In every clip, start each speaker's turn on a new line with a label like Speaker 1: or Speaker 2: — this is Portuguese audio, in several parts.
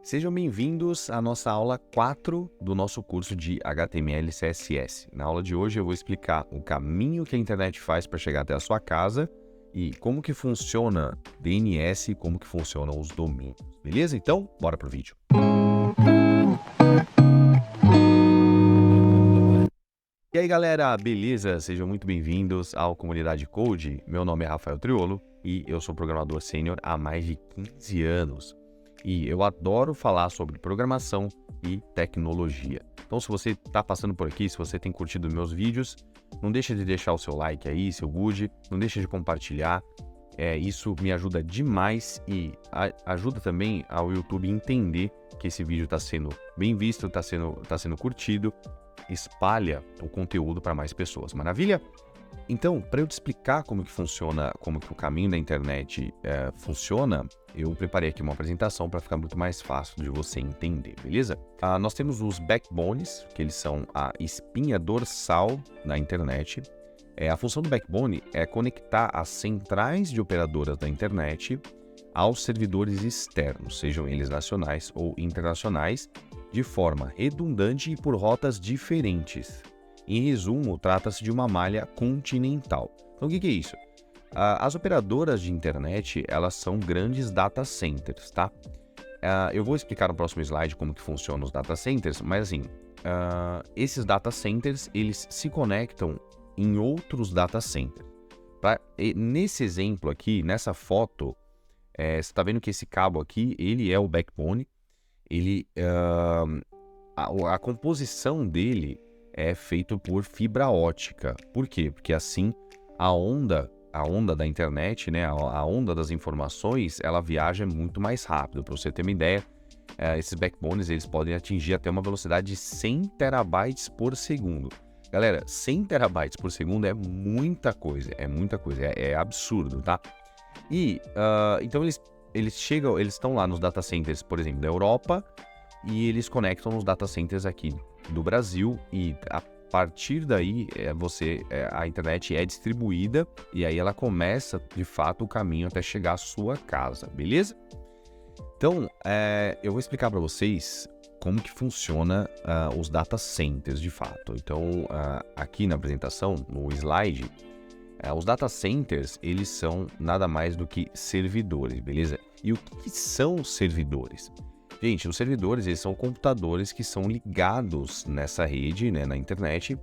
Speaker 1: Sejam bem-vindos à nossa aula 4 do nosso curso de HTML e CSS. Na aula de hoje eu vou explicar o caminho que a internet faz para chegar até a sua casa e como que funciona DNS e como que funcionam os domínios. Beleza? Então, bora pro vídeo. E aí galera, beleza? Sejam muito bem-vindos ao Comunidade Code. Meu nome é Rafael Triolo e eu sou programador sênior há mais de 15 anos. E eu adoro falar sobre programação e tecnologia. Então, se você está passando por aqui, se você tem curtido meus vídeos, não deixa de deixar o seu like aí, seu good, não deixa de compartilhar. Isso me ajuda demais e ajuda também ao YouTube entender que esse vídeo está sendo bem visto, está sendo curtido. Espalha o conteúdo para mais pessoas. Maravilha? Então, para eu te explicar como que funciona, como que o caminho da internet funciona, eu preparei aqui uma apresentação para ficar muito mais fácil de você entender, beleza? Nós temos os backbones, que eles são a espinha dorsal da internet. A função do backbone é conectar as centrais de operadoras da internet aos servidores externos, sejam eles nacionais ou internacionais, de forma redundante e por rotas diferentes. Em resumo, trata-se de uma malha continental. Então, o que é isso? As operadoras de internet, elas são grandes data centers, tá? Eu vou explicar no próximo slide como que funcionam os data centers, mas assim, esses data centers, eles se conectam em outros data centers. Nesse exemplo aqui, nessa foto, você está vendo que esse cabo aqui, ele é o backbone. A composição dele é feito por fibra ótica. Por quê? Porque assim a onda da internet, né, a onda das informações, ela viaja muito mais rápido. Para você ter uma ideia, esses backbones eles podem atingir até uma velocidade de 100 terabytes por segundo. Galera, 100 terabytes por segundo é muita coisa, é absurdo, tá? E então eles estão lá nos data centers, por exemplo, da Europa, e eles conectam nos data centers aqui do Brasil, e a partir daí a internet é distribuída e aí ela começa de fato o caminho até chegar à sua casa, beleza? Então eu vou explicar para vocês como que funciona os data centers de fato. Então aqui na apresentação, no slide, os data centers eles são nada mais do que servidores, beleza? E o que são servidores? Gente, os servidores eles são computadores que são ligados nessa rede, né, na internet,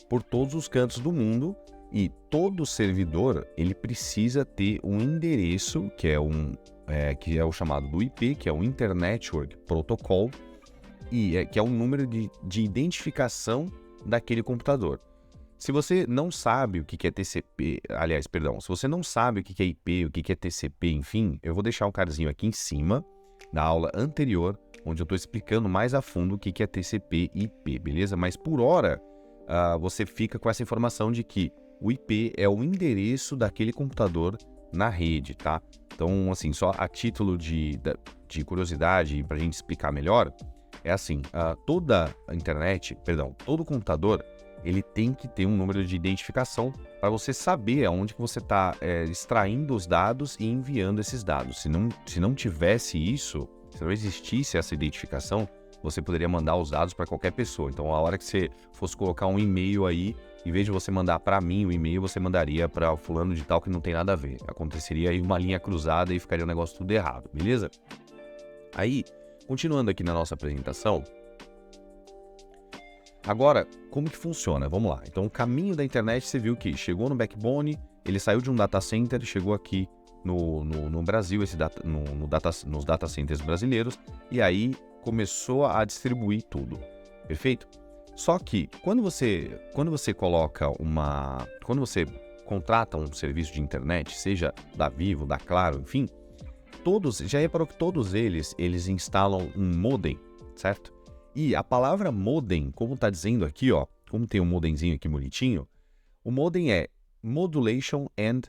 Speaker 1: por todos os cantos do mundo, e todo servidor ele precisa ter um endereço que é o chamado do IP, que é o Internet Network Protocol, e que é o número de identificação daquele computador. Se você não sabe o que é TCP, se você não sabe o que é IP, o que é TCP, enfim, eu vou deixar um cardzinho aqui em cima na aula anterior, onde eu estou explicando mais a fundo o que é TCP e IP, beleza? Mas por hora, você fica com essa informação de que o IP é o endereço daquele computador na rede, tá? Então, assim, só a título de curiosidade, para a gente explicar melhor, é assim, toda a internet, todo computador, ele tem que ter um número de identificação para você saber aonde que você está extraindo os dados e enviando esses dados. Se não tivesse isso, se não existisse essa identificação, você poderia mandar os dados para qualquer pessoa. Então, a hora que você fosse colocar um e-mail aí, em vez de você mandar para mim o e-mail, você mandaria para o fulano de tal que não tem nada a ver. Aconteceria aí uma linha cruzada e ficaria um negócio tudo errado, beleza? Aí, continuando aqui na nossa apresentação, agora, como que funciona? Vamos lá. Então, o caminho da internet, você viu que chegou no backbone, ele saiu de um data center, chegou aqui no Brasil, nos data centers brasileiros, e aí começou a distribuir tudo. Perfeito? Só que, quando você contrata um serviço de internet, seja da Vivo, da Claro, enfim, já reparou que todos eles instalam um modem, certo? E a palavra modem, como está dizendo aqui, ó, como tem um modemzinho aqui bonitinho, o modem é modulation and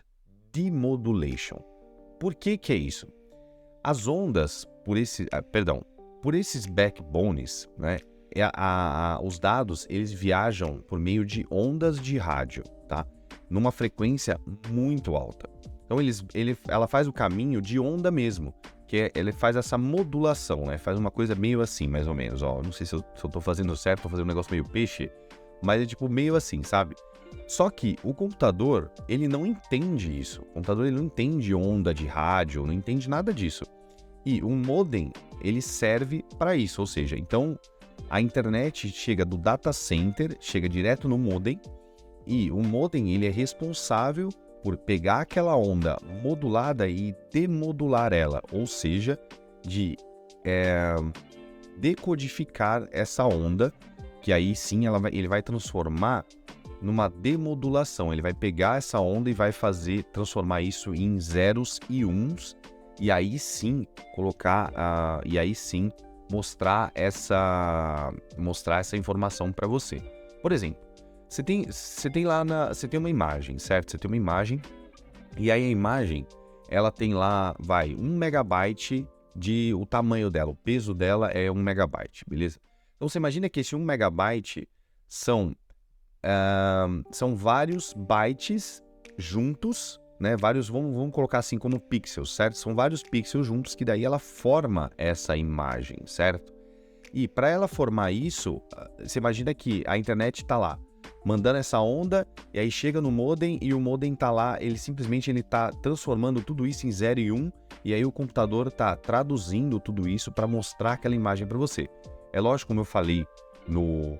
Speaker 1: demodulation. Por que é isso? As ondas, por esses backbones, né, os dados eles viajam por meio de ondas de rádio, tá? Numa frequência muito alta. Então ela faz o caminho de onda mesmo. ele faz essa modulação, né? Faz uma coisa meio assim, mais ou menos, ó. Não sei se eu tô fazendo certo, tô fazendo um negócio meio peixe, mas é tipo meio assim, sabe? Só que o computador, ele não entende isso. O computador, ele não entende onda de rádio, não entende nada disso. E o modem, ele serve para isso, ou seja, então a internet chega do data center, chega direto no modem, e o modem, ele é responsável por pegar aquela onda modulada e demodular ela, ou seja, de decodificar essa onda, que aí sim ele vai transformar numa demodulação. Ele vai pegar essa onda e vai transformar isso em zeros e uns, e aí sim mostrar essa informação para você. Por exemplo, você tem uma imagem, certo? Você tem uma imagem, e aí a imagem, ela tem lá, 1 megabyte o tamanho dela, o peso dela é 1 megabyte, beleza? Então você imagina que esse 1 megabyte são vários bytes juntos, né? Vamos colocar assim como pixels, certo? São vários pixels juntos que daí ela forma essa imagem, certo? E para ela formar isso, você imagina que a internet está lá, mandando essa onda, e aí chega no modem, e o modem tá lá, ele simplesmente tá transformando tudo isso em 0 e 1, e aí o computador tá traduzindo tudo isso para mostrar aquela imagem para você. É lógico, como eu falei no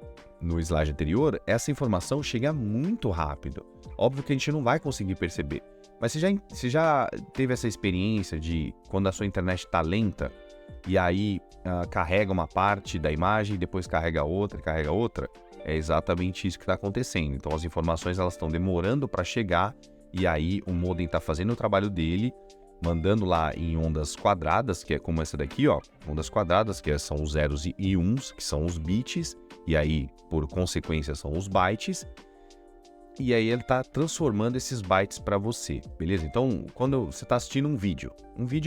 Speaker 1: slide anterior, essa informação chega muito rápido. Óbvio que a gente não vai conseguir perceber. Mas você já teve essa experiência de quando a sua internet está lenta, e aí carrega uma parte da imagem, depois carrega outra? É exatamente isso que está acontecendo. Então as informações elas estão demorando para chegar, e aí o modem está fazendo o trabalho dele, mandando lá em ondas quadradas, que é como essa daqui, ó, ondas quadradas, que são os zeros e uns, que são os bits, e aí, por consequência, são os bytes, e aí ele está transformando esses bytes para você, beleza? Então, quando você está assistindo um vídeo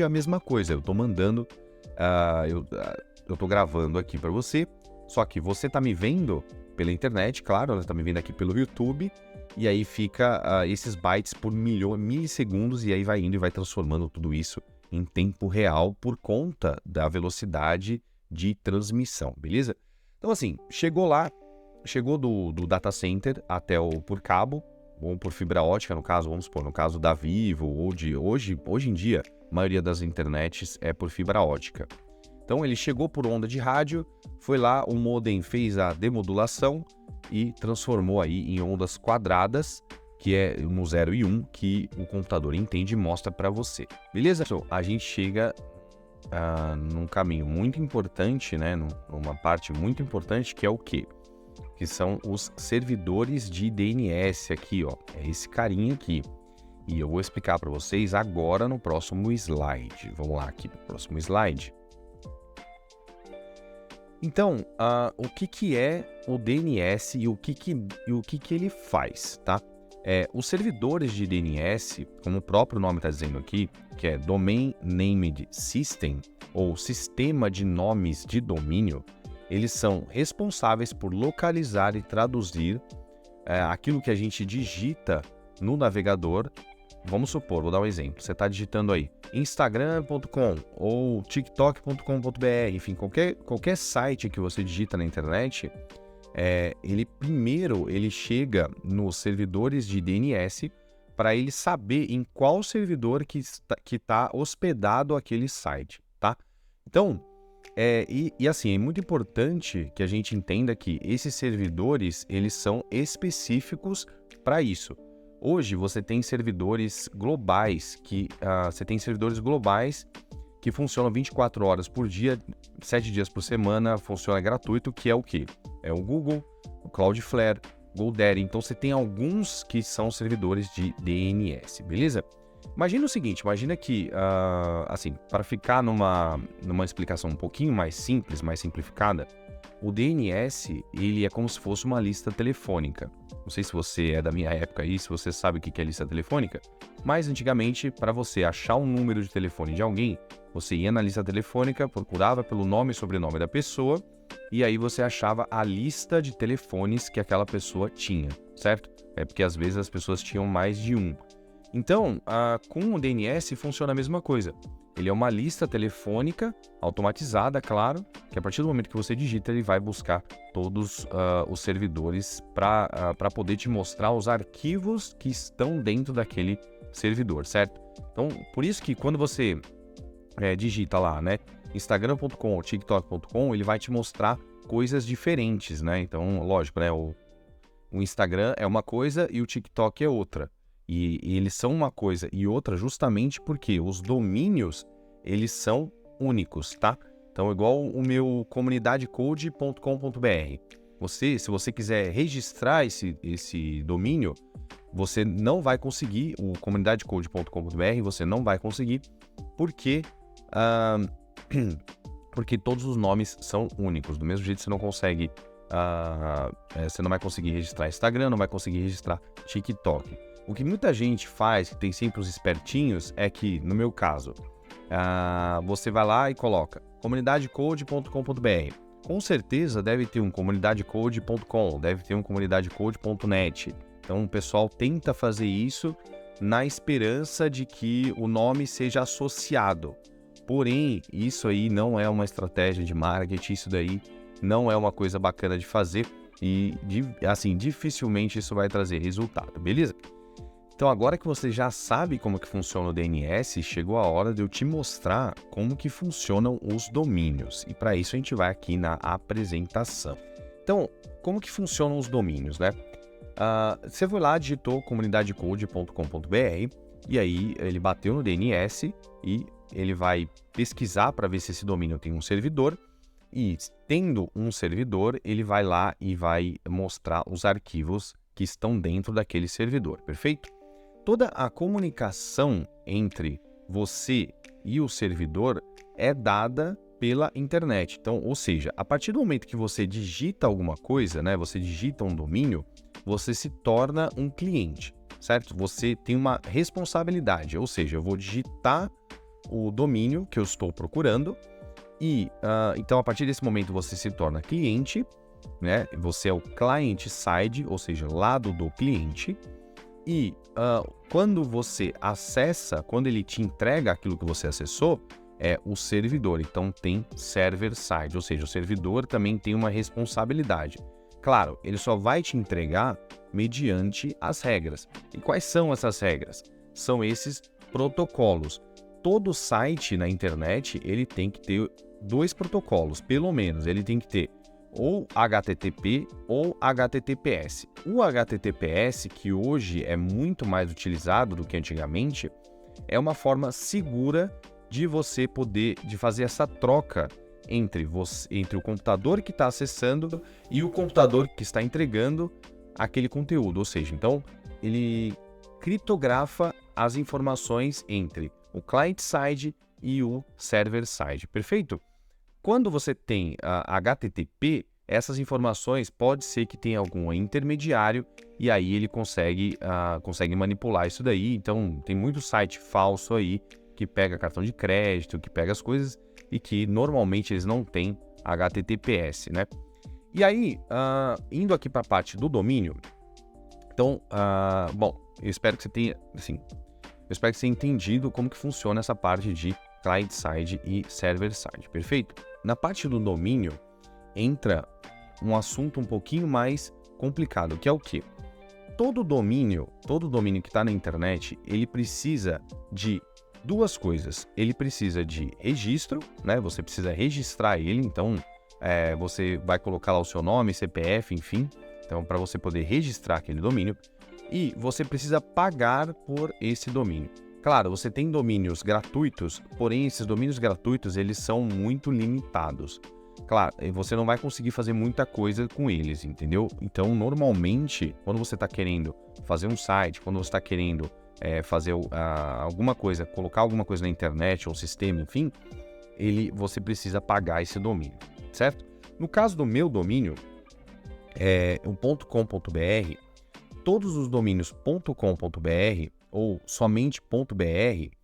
Speaker 1: é a mesma coisa, eu estou mandando, eu estou gravando aqui para você, só que você está me vendo pela internet, claro, ela está me vendo aqui pelo YouTube, e aí fica esses bytes por milissegundos, e aí vai indo e vai transformando tudo isso em tempo real por conta da velocidade de transmissão, beleza? Então assim, chegou do data center até por cabo, ou por fibra ótica, no caso da Vivo, ou de hoje em dia, a maioria das internets é por fibra ótica. Então ele chegou por onda de rádio, foi lá, o modem fez a demodulação e transformou aí em ondas quadradas, que é no 0 e 1, que o computador entende e mostra para você. Beleza? Então, a gente chega num caminho muito importante, né? Numa parte muito importante, que é o quê? Que são os servidores de DNS aqui, ó. É esse carinha aqui. E eu vou explicar para vocês agora no próximo slide. Vamos lá aqui para o próximo slide. Então, o que é o DNS e o que ele faz, tá? Os servidores de DNS, como o próprio nome está dizendo aqui, que é Domain Named System, ou Sistema de Nomes de Domínio, eles são responsáveis por localizar e traduzir aquilo que a gente digita no navegador. Vamos supor, vou dar um exemplo, você está digitando aí instagram.com ou tiktok.com.br, enfim, qualquer site que você digita na internet, ele chega nos servidores de DNS para ele saber em qual servidor que está hospedado aquele site, tá? Então, assim, é muito importante que a gente entenda que esses servidores, eles são específicos para isso. Hoje você tem servidores globais que funcionam 24 horas por dia, 7 dias por semana, funciona gratuito, que é o quê? É o Google, o Cloudflare, GoDaddy. Então você tem alguns que são servidores de DNS, beleza? Imagina o seguinte, imagina que, assim, para ficar numa explicação um pouquinho mais simples, mais simplificada, o DNS, ele é como se fosse uma lista telefônica. Não sei se você é da minha época aí, se você sabe o que é lista telefônica, mas antigamente, para você achar um número de telefone de alguém, você ia na lista telefônica, procurava pelo nome e sobrenome da pessoa, e aí você achava a lista de telefones que aquela pessoa tinha, certo? É porque às vezes as pessoas tinham mais de um. Então, com o DNS funciona a mesma coisa. Ele é uma lista telefônica, automatizada, claro, que a partir do momento que você digita, ele vai buscar todos os servidores para poder te mostrar os arquivos que estão dentro daquele servidor, certo? Então, por isso que quando você digita lá, né, instagram.com ou tiktok.com, ele vai te mostrar coisas diferentes, né? Então, lógico, né, o Instagram é uma coisa e o TikTok é outra. E eles são uma coisa e outra justamente porque os domínios, eles são únicos, tá? Então, igual o meu comunidadecode.com.br. Se você quiser registrar esse domínio, você não vai conseguir, o comunidadecode.com.br, você não vai conseguir, porque, porque todos os nomes são únicos. Do mesmo jeito, você não consegue, você não vai conseguir registrar Instagram, não vai conseguir registrar TikTok. O que muita gente faz, que tem sempre os espertinhos, é que, no meu caso, você vai lá e coloca comunidadecode.com.br. Com certeza deve ter um comunidadecode.com, deve ter um comunidadecode.net. Então o pessoal tenta fazer isso na esperança de que o nome seja associado. Porém, isso aí não é uma estratégia de marketing, isso daí não é uma coisa bacana de fazer e, assim, dificilmente isso vai trazer resultado, beleza? Então, agora que você já sabe como que funciona o DNS, chegou a hora de eu te mostrar como que funcionam os domínios. E para isso a gente vai aqui na apresentação. Então, como que funcionam os domínios, né? Você foi lá, digitou comunidadecode.com.br e aí ele bateu no DNS e ele vai pesquisar para ver se esse domínio tem um servidor. E tendo um servidor, ele vai lá e vai mostrar os arquivos que estão dentro daquele servidor, perfeito? Toda a comunicação entre você e o servidor é dada pela internet. Então, ou seja, a partir do momento que você digita alguma coisa, né, você digita um domínio, você se torna um cliente, certo? Você tem uma responsabilidade, ou seja, eu vou digitar o domínio que eu estou procurando e, então, a partir desse momento você se torna cliente, né? Você é o client side, ou seja, lado do cliente. E quando você acessa, quando ele te entrega aquilo que você acessou, é o servidor. Então tem server side, ou seja, o servidor também tem uma responsabilidade. Claro, ele só vai te entregar mediante as regras. E quais são essas regras? São esses protocolos. Todo site na internet, ele tem que ter 2 protocolos, pelo menos. Ele tem que ter ou HTTP ou HTTPS. O HTTPS, que hoje é muito mais utilizado do que antigamente, é uma forma segura de você poder fazer essa troca entre o computador que está acessando e o computador que está entregando aquele conteúdo. Ou seja, então ele criptografa as informações entre o client-side e o server-side. Perfeito? Quando você tem HTTP, essas informações pode ser que tenha algum intermediário e aí ele consegue manipular isso daí. Então, tem muito site falso aí que pega cartão de crédito, que pega as coisas e que normalmente eles não têm HTTPS, né? E aí, indo aqui para a parte do domínio, então, bom, eu espero que você tenha, assim, eu espero que você tenha entendido como que funciona essa parte de client-side e server-side, perfeito? Na parte do domínio, entra um assunto um pouquinho mais complicado, que é o quê? Todo domínio que está na internet, ele precisa de 2 coisas. Ele precisa de registro, né? Você precisa registrar ele, então você vai colocar lá o seu nome, CPF, enfim, então para você poder registrar aquele domínio. E você precisa pagar por esse domínio. Claro, você tem domínios gratuitos, porém esses domínios gratuitos eles são muito limitados. Claro, você não vai conseguir fazer muita coisa com eles, entendeu? Então, normalmente, quando você está querendo fazer um site, quando você está querendo fazer alguma coisa, colocar alguma coisa na internet ou sistema, enfim, você precisa pagar esse domínio, certo? No caso do meu domínio, o .com.br, todos os domínios .com.br ou somente .br,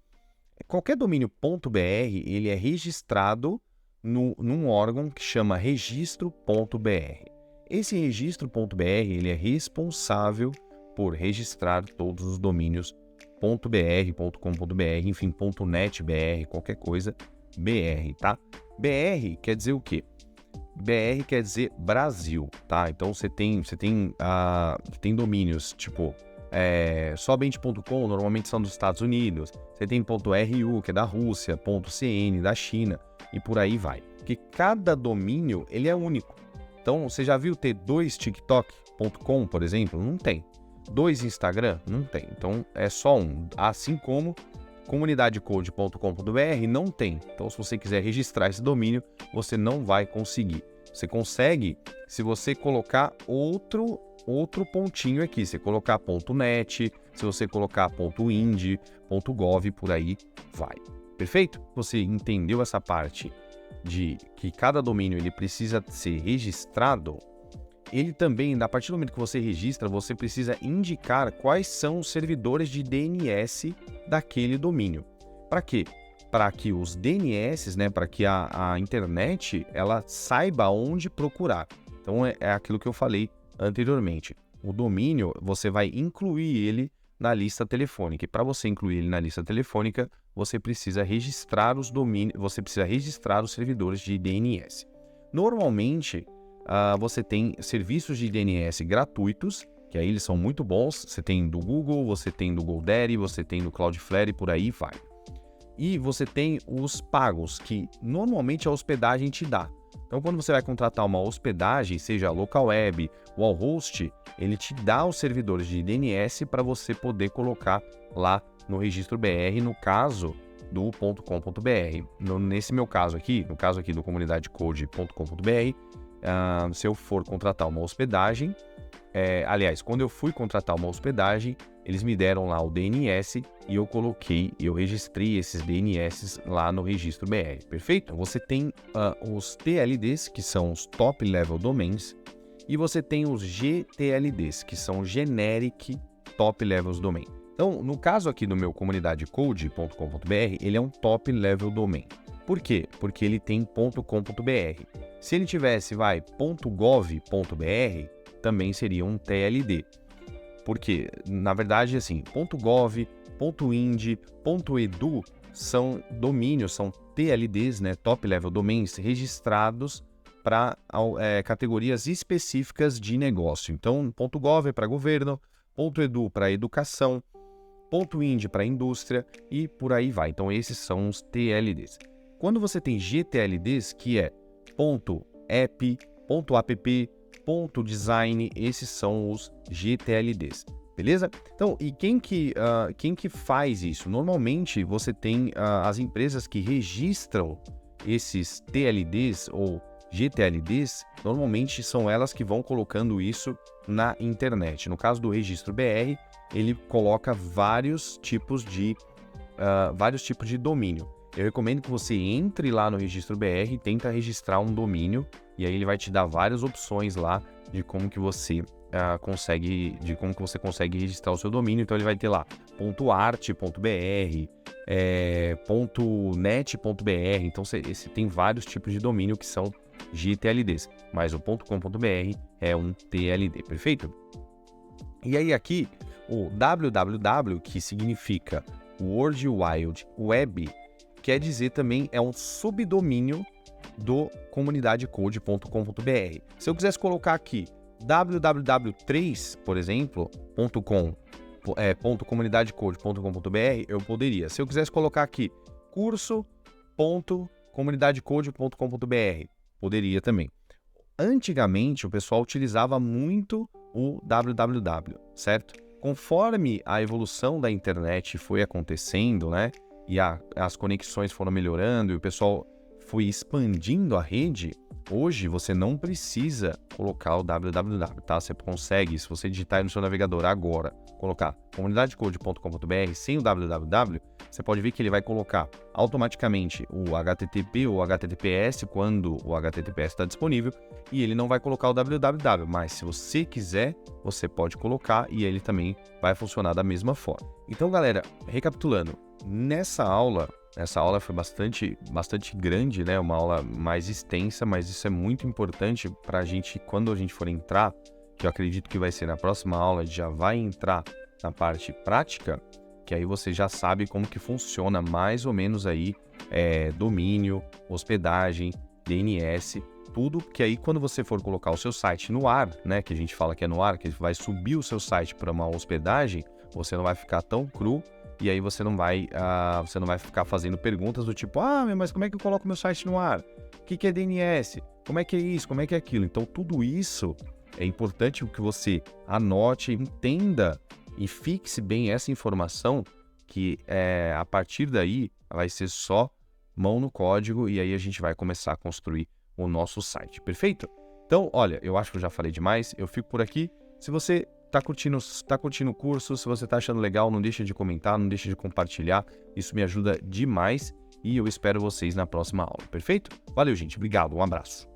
Speaker 1: qualquer domínio .br, ele é registrado num órgão que chama registro.br. Esse registro.br, ele é responsável por registrar todos os domínios .br, .com.br, enfim, .net.br, qualquer coisa, BR, tá? BR quer dizer o quê? BR quer dizer Brasil, tá? Então você tem domínios tipo somente.com, normalmente são dos Estados Unidos. Você tem .ru, que é da Rússia, .cn, da China, e por aí vai. Porque cada domínio, ele é único. Então, você já viu ter 2 TikTok.com, por exemplo? Não tem. 2 Instagram? Não tem. Então, é só um. Assim como comunidadecode.com.br não tem. Então, se você quiser registrar esse domínio, você não vai conseguir. Você consegue se você colocar outro pontinho aqui. Você colocar .net, se você colocar .ind, .gov, por aí vai. Perfeito? Você entendeu essa parte de que cada domínio ele precisa ser registrado? Ele também, a partir do momento que você registra, você precisa indicar quais são os servidores de DNS daquele domínio. Para quê? Para que os DNS, né, para que a internet ela saiba onde procurar. Então é aquilo que eu falei anteriormente. O domínio, você vai incluir ele na lista telefônica. E para você incluir ele na lista telefônica, você precisa registrar os domínios, você precisa registrar os servidores de DNS. Normalmente, você tem serviços de DNS gratuitos, que aí eles são muito bons. Você tem do Google, você tem do GoDaddy, você tem do Cloudflare, por aí vai. E você tem os pagos, que normalmente a hospedagem te dá. Então, quando você vai contratar uma hospedagem, seja local web ou ao host, ele te dá os servidores de DNS para você poder colocar lá no registro BR, no caso do .com.br. Nesse meu caso aqui, no caso aqui do comunidadecode.com.br, se eu for contratar uma hospedagem, aliás, quando eu fui contratar uma hospedagem, eles me deram lá o DNS e eu registrei esses DNS lá no registro BR, perfeito? Você tem os TLDs, que são os Top Level Domains, e você tem os GTLDs, que são Generic Top Levels Domain. Então, no caso aqui do meu comunidadecode.com.br, ele é um Top Level Domain. Por quê? Porque ele tem .com.br. Se ele tivesse, .gov.br, também seria um TLD. Porque, na verdade, assim, .gov, .ind, .edu são domínios, são TLDs, né, Top Level Domains, registrados para categorias específicas de negócio. Então, .gov é para governo, .edu para educação, .ind para indústria e por aí vai. Então, esses são os TLDs. Quando você tem GTLDs, que é .app, .app, .design, esses são os GTLDs, beleza? Então, e quem que faz isso? Normalmente, você tem as empresas que registram esses TLDs ou GTLDs, normalmente são elas que vão colocando isso na internet. No caso do registro BR, ele coloca vários tipos de domínio. Eu recomendo que você entre lá no registro BR e tenta registrar um domínio, e aí ele vai te dar várias opções lá de como que você consegue registrar o seu domínio. Então ele vai ter lá .art.br, .net.br, então você tem vários tipos de domínio que são GTLDs, mas o .com.br é um TLD, perfeito? E aí aqui, o www, que significa World Wide Web, quer dizer também é um subdomínio do comunidadecode.com.br. Se eu quisesse colocar aqui www3, por exemplo, .comunidadecode.com.br, eu poderia. Se eu quisesse colocar aqui curso.comunidadecode.com.br, poderia também. Antigamente, o pessoal utilizava muito o www, certo? Conforme a evolução da internet foi acontecendo, né? E as conexões foram melhorando e o pessoal foi expandindo a rede, hoje você não precisa colocar o www, tá? Você consegue, se você digitar aí no seu navegador agora, colocar comunidadecode.com.br sem o www, você pode ver que ele vai colocar automaticamente o HTTP ou HTTPS quando o HTTPS está disponível, e ele não vai colocar o www, mas se você quiser, você pode colocar e ele também vai funcionar da mesma forma. Então, galera, recapitulando, nessa aula foi bastante grande, né? Uma aula mais extensa, mas isso é muito importante para a gente, quando a gente for entrar, que eu acredito que vai ser na próxima aula, a gente já vai entrar na parte prática, que aí você já sabe como que funciona mais ou menos aí domínio, hospedagem, DNS, tudo, que aí quando você for colocar o seu site no ar, né, que a gente fala que é no ar, que vai subir o seu site para uma hospedagem, você não vai ficar tão cru e aí você não vai ficar fazendo perguntas do tipo, mas como é que eu coloco meu site no ar? O que é DNS? Como é que é isso? Como é que é aquilo? Então tudo isso é importante que você anote, entenda e fixe bem essa informação que a partir daí vai ser só mão no código e aí a gente vai começar a construir o nosso site, perfeito? Então, olha, eu acho que eu já falei demais, eu fico por aqui. Se você tá curtindo o curso, se você tá achando legal, não deixa de comentar, não deixa de compartilhar, isso me ajuda demais e eu espero vocês na próxima aula, perfeito? Valeu, gente, obrigado, um abraço.